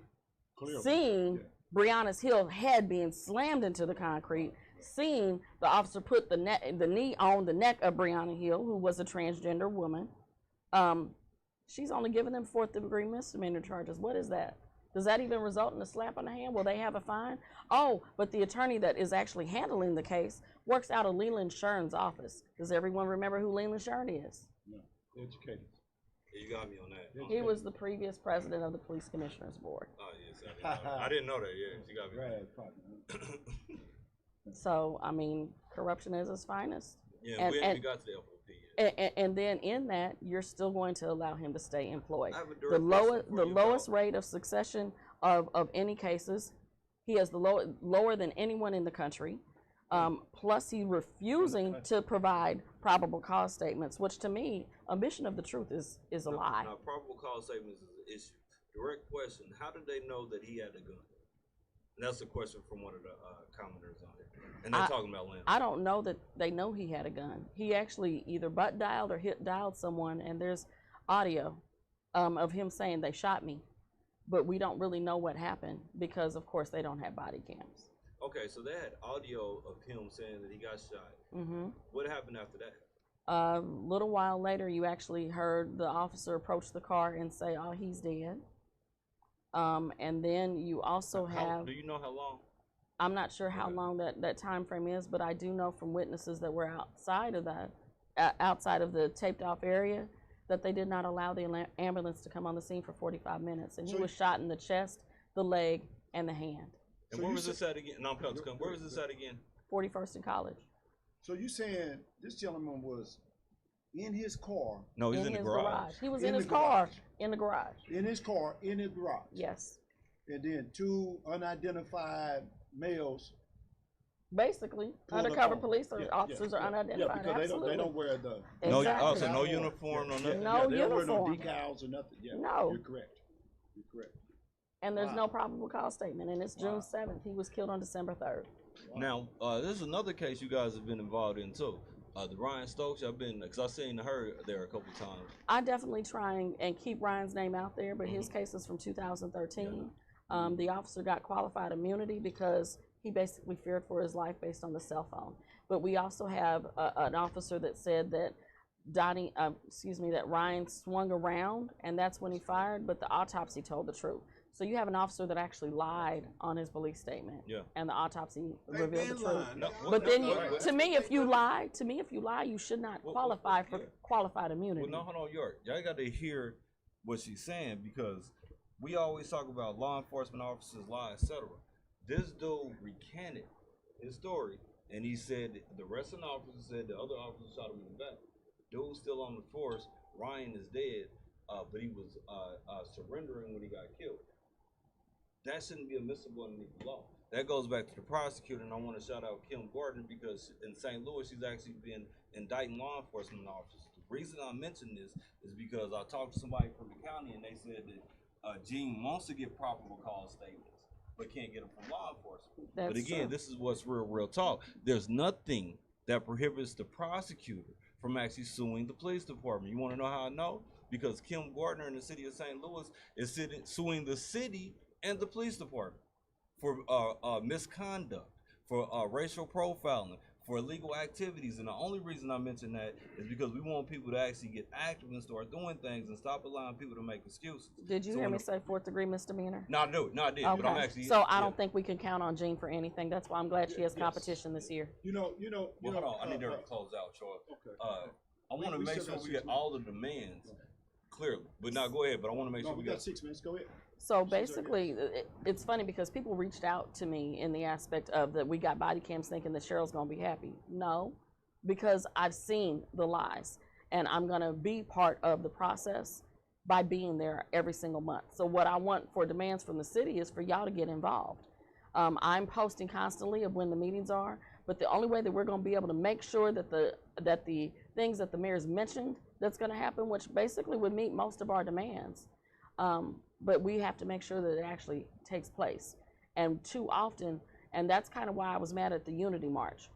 seeing Breonna's Hill head being slammed into the concrete, seeing the officer put the knee on the neck of Breonna Hill, who was a transgender woman, she's only giving them 4th-degree misdemeanor charges. What is that? Does that even result in a slap on the hand? Will they have a fine? Oh, but the attorney that is actually handling the case works out of Leland Shern's office. Does everyone remember who Leland Shern is?
No, educated.
You got me on that.
He was the previous president of the Police Commissioners Board.
Oh yes, I didn't know that. Yeah, you got me.
Brad partner.
So, I mean, corruption is its finest.
Yeah,
And-
we
and-
got to the FOP yet.
And then in that, you're still going to allow him to stay employed.
I have a
The
direct
lowest,
question for
the
you,
lowest
dog.
rate of succession of any cases. He has the lower than anyone in the country. Plus, he's refusing to provide probable cause statements, which to me, omission of the truth is a lie.
Now, probable cause statements is an issue. Direct question: how did they know that he had a gun? And that's a question from one of the commenters on it, and they're talking about land.
I don't know that they know he had a gun. He actually either butt dialed or hit dialed someone, and there's audio of him saying they shot me, but we don't really know what happened because, of course, they don't have body cams.
Okay, so they had audio of him saying that he got shot.
Mm-hmm.
What happened after that?
A little while later, you actually heard the officer approach the car and say, "Oh, he's dead." And then you also
How,
have
do you know how long?
I'm not sure how long that time frame is, but I do know from witnesses that were outside of the taped off area that they did not allow the ambulance to come on the scene for 45 minutes, and he was shot in the chest, the leg, and the hand.
And where was this at again? No, I'm about to come. Where was this at again?
41st and College.
So you saying this gentleman was in his car?
No, he's in the garage.
He was in his car in the garage.
In his car in his garage.
Yes.
And then two unidentified males.
Basically, undercover police officers are unidentified.
Yeah, because
Absolutely.
they don't wear the
No uniform, no nothing.
No
they don't wear no
uniform.
decals or nothing. Yeah,
No.
you're correct. You're correct.
And there's no probable cause statement, and it's June 7th. He was killed on December 3rd.
Now, this is another case you guys have been involved in too. The Ryan Stokes, I've been, because I've seen her there a couple times.
I definitely try and keep Ryan's name out there, but his case is from 2013. The officer got qualified immunity because he basically feared for his life based on the cell phone. But we also have an officer that said that that Ryan swung around and that's when he fired, but the autopsy told the truth. So you have an officer that actually lied on his police statement, and the autopsy revealed the truth. But then, to me, if you lie, you should not qualify for qualified immunity.
Well, no, hold on, York. Y'all got to hear what she's saying, because we always talk about law enforcement officers lie, etc. This dude recanted his story, and he said that the rest of the officers said the other officers shot him in the back. Dude's still on the force. Ryan is dead, but he was surrendering when he got killed. That shouldn't be admissible underneath the law. That goes back to the prosecutor, and I want to shout out Kim Gardner, because in St. Louis, she's actually been indicting law enforcement officers. The reason I mention this is because I talked to somebody from the county, and they said that Gene wants to get probable cause statements, but can't get them from law enforcement. But again, this is what's real talk. There's nothing that prohibits the prosecutor from actually suing the police department. You want to know how I know? Because Kim Gardner in the city of St. Louis is suing the city and the police department for misconduct, for racial profiling, for illegal activities. And the only reason I mention that is because we want people to actually get active and start doing things and stop allowing people to make excuses.
Did you hear me say 4th degree misdemeanor?
No, I did.
Okay.
But I'm actually.
So I don't think we can count on Jean for anything. That's why I'm glad she has competition this year.
Well, hold on. I need her to close out, Troy.
Okay.
I want to make sure we get all the demands clearly. But now go ahead. But I want to make sure we
got 6 minutes. Go ahead.
So basically, it's funny because people reached out to me in the aspect of that we got body cams thinking that Cheryl's gonna be happy. No, because I've seen the lies, and I'm gonna be part of the process by being there every single month. So what I want for demands from the city is for y'all to get involved. I'm posting constantly of when the meetings are, but the only way that we're gonna be able to make sure that the things that the mayor's mentioned that's gonna happen, which basically would meet most of our demands. But we have to make sure that it actually takes place. And too often, and that's kind of why I was mad at the Unity March.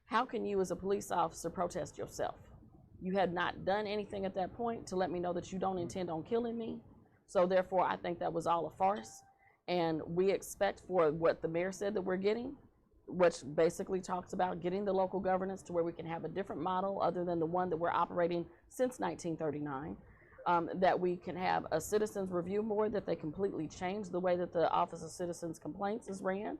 How can you as a police officer protest yourself? You had not done anything at that point to let me know that you don't intend on killing me. So therefore, I think that was all a farce. And we expect for what the mayor said that we're getting, which basically talks about getting the local governance to where we can have a different model other than the one that we're operating since 1939. That we can have a citizens review board, that they completely change the way that the Office of Citizens Complaints is ran,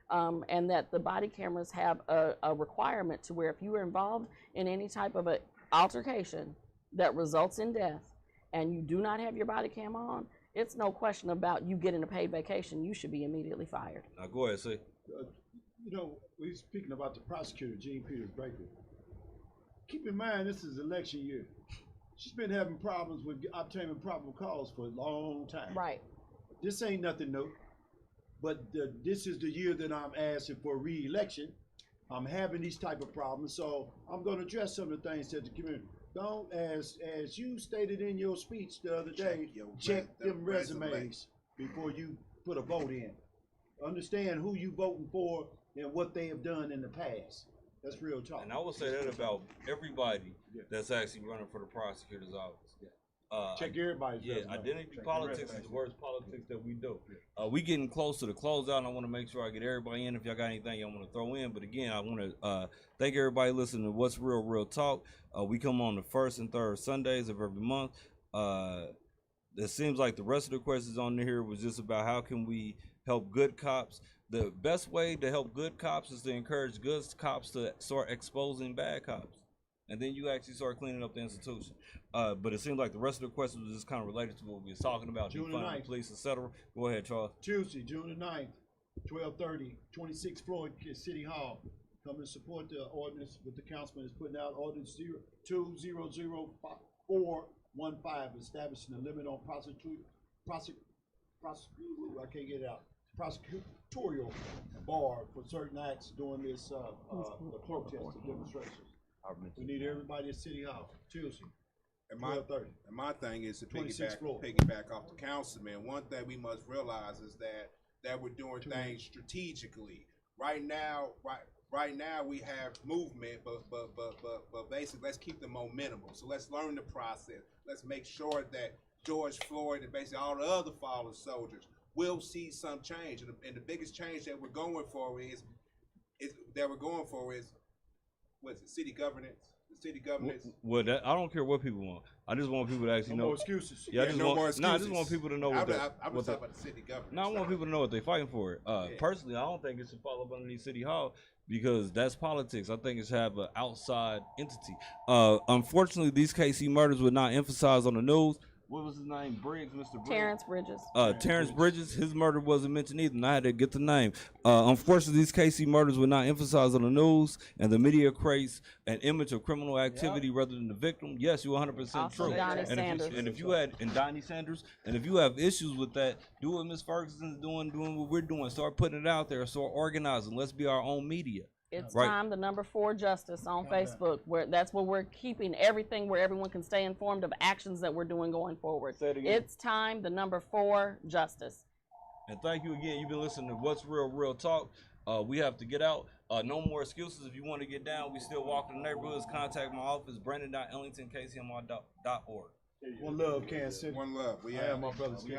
and that the body cameras have a requirement to where if you are involved in any type of an altercation that results in death and you do not have your body cam on, it's no question about you getting a paid vacation. You should be immediately fired.
Now go ahead, see.
We're speaking about the prosecutor, Jean Peters Baker. Keep in mind, this is election year. She's been having problems with obtaining probable cause for a long time.
Right.
This ain't nothing new. But this is the year that I'm asking for re-election. I'm having these type of problems, so I'm going to address some of the things that the community. Don't, as you stated in your speech the other day, check them resumes before you put a vote in. Understand who you voting for and what they have done in the past. That's real talk.
And I will say that about everybody that's actually running for the prosecutor's office.
Check everybody's resume.
Identity politics is the worst politics that we do. We getting close to the closeout, and I want to make sure I get everybody in. If y'all got anything y'all want to throw in, but again, I want to thank everybody listening to What's Real Talk. We come on the first and third Sundays of every month. It seems like the rest of the questions on here was just about how can we help good cops. The best way to help good cops is to encourage good cops to start exposing bad cops. And then you actually start cleaning up the institution. But it seems like the rest of the questions was just kind of related to what we were talking about,
June
defunding the
9th.
police, etc. Go ahead, Charles.
Tuesday, June the 9th, 12:30, 26 Floyd City Hall. Come and support the ordinance with the councilman is putting out ordinance 2000415, establishing a limit on I can't get it out, prosecutorial bar for certain acts during this, the protest, the demonstrations. We need everybody at City Hall, Tuesday.
And
12:30.
my thing is to
26th floor.
piggyback off the councilman. One thing we must realize is that we're doing things strategically. Right now we have movement, but basically let's keep the momentum. So let's learn the process. Let's make sure that George Floyd and basically all the other fallen soldiers will see some change. And the biggest change that we're going for is what's it, city governance. The city governance.
Well, I don't care what people want. I just want people to actually
No
know.
more excuses.
Yeah, I just want.
more
I
excuses.
just want people to know
I'm
what.
talking
what
about the city governance.
No, I want people to know what they're fighting for. Personally, I don't think it should fall up underneath City Hall because that's politics. I think it should have an outside entity. Unfortunately, these KC murders were not emphasized on the news. What was his name? Briggs, Mr. Briggs.
Terrence Bridges.
Terrence Bridges, his murder wasn't mentioned either, and I had to get the name. Unfortunately, these KC murders were not emphasized on the news, and the media creates an image of criminal activity rather than the victim. Yes, you're 100%
Also
true.
Donnie
And
Sanders.
if you had Donnie Sanders, and if you have issues with that, do what Ms. Ferguson's doing what we're doing. Start putting it out there. Start organizing. Let's be our own media.
It's
Right.
time, the number 4 Justice on Facebook. That's where we're keeping everything where everyone can stay informed of actions that we're doing going forward.
Say it again.
It's time, the number 4 Justice.
And thank you again. You've been listening to What's Real Talk. We have to get out. No more excuses. If you want to get down, we still walk in the neighborhoods. Contact my office, brandon.ellington.kcmr.org.
One love, Kansas City.
One love. We
I
have
am my brother's keeper.